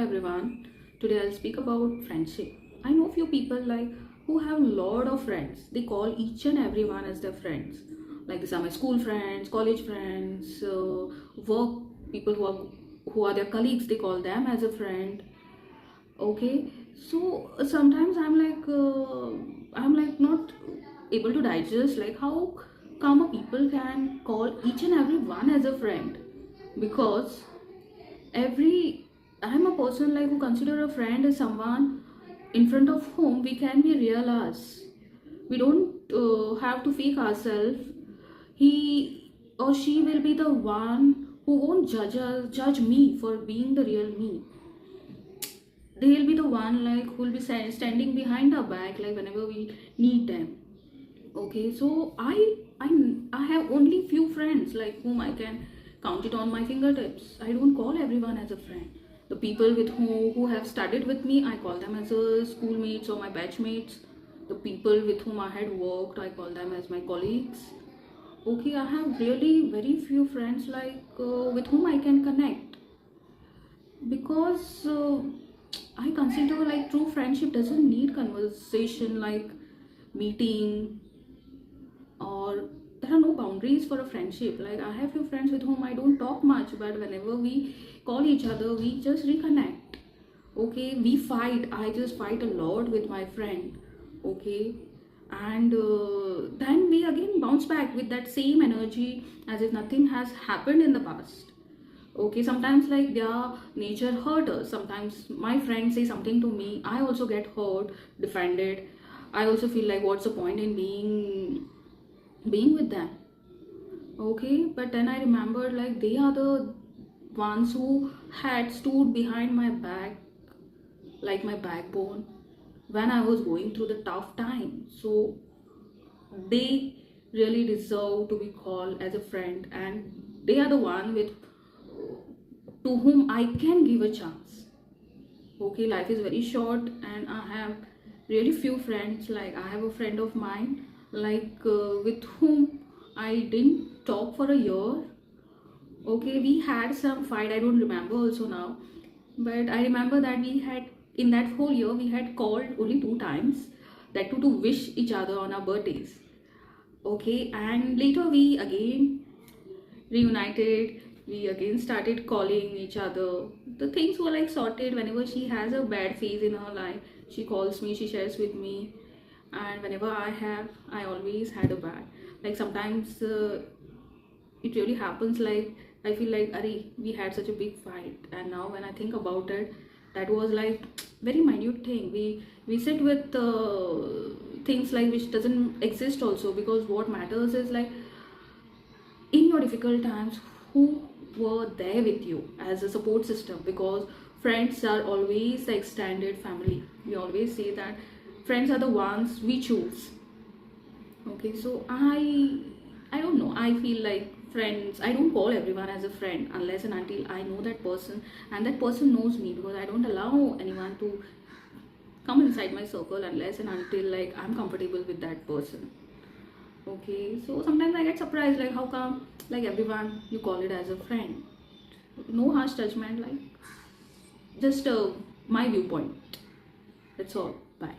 everyone. Today I'll speak about friendship. I know few people who have lot of friends. They call each and everyone as their friends. Like these are my school friends, college friends, work people who are their colleagues. They call them as a friend. Okay, so sometimes I'm like not able to digest like how come a people can call each and every one as a friend, because every I'm a person like who consider a friend as someone in front of whom we can be real us. We don't have to fake ourselves. He or she will be the one who won't judge me for being the real me. They'll be the one like who will be standing behind our back like whenever we need them. Okay, so I have only few friends like whom I can count it on my fingertips. I don't call everyone as a friend. The people with who have studied with me, I call them as a schoolmates or my batchmates. The people with whom I had worked, I call them as my colleagues. Okay, I have really very few friends with whom I can connect, because I consider like true friendship doesn't need conversation like meeting, or there are no boundaries for a friendship. Like I have few friends with whom I don't talk much, but whenever we call each other we just reconnect. Okay, we fight, I just fight a lot with my friend. Okay, and then we again bounce back with that same energy as if nothing has happened in the past. Okay, sometimes like their nature hurt us. Sometimes my friends say something to me, I also get hurt, defended. I also feel like what's the point in being with them. Okay, but then I remembered like they are the ones who had stood behind my back, like my backbone, when I was going through the tough time. So they really deserve to be called as a friend, and they are the one with to whom I can give a chance. Okay, life is very short, and I have really few friends. Like I have a friend of mine, with whom I didn't talk for a year. Okay, we had some fight. I don't remember also now, but I remember that we had in that whole year we had called only 2 times. That too to wish each other on our birthdays. Okay, and later we again reunited. We again started calling each other. The things were like sorted. Whenever she has a bad phase in her life, she calls me, she shares with me, and whenever I always had a bad. Like sometimes it really happens. Like I feel like, Ari, we had such a big fight, and now when I think about it, that was like very minute thing. We sit with things like which doesn't exist also, because what matters is like in your difficult times who were there with you as a support system, because friends are always the extended family. We always say that friends are the ones we choose. Okay, so I don't know, I feel like friends, I don't call everyone as a friend unless and until I know that person and that person knows me, because I don't allow anyone to come inside my circle unless and until like I'm comfortable with that person. Okay, so sometimes I get surprised like how come like everyone you call it as a friend. No harsh judgment, like just my viewpoint. That's all. Bye.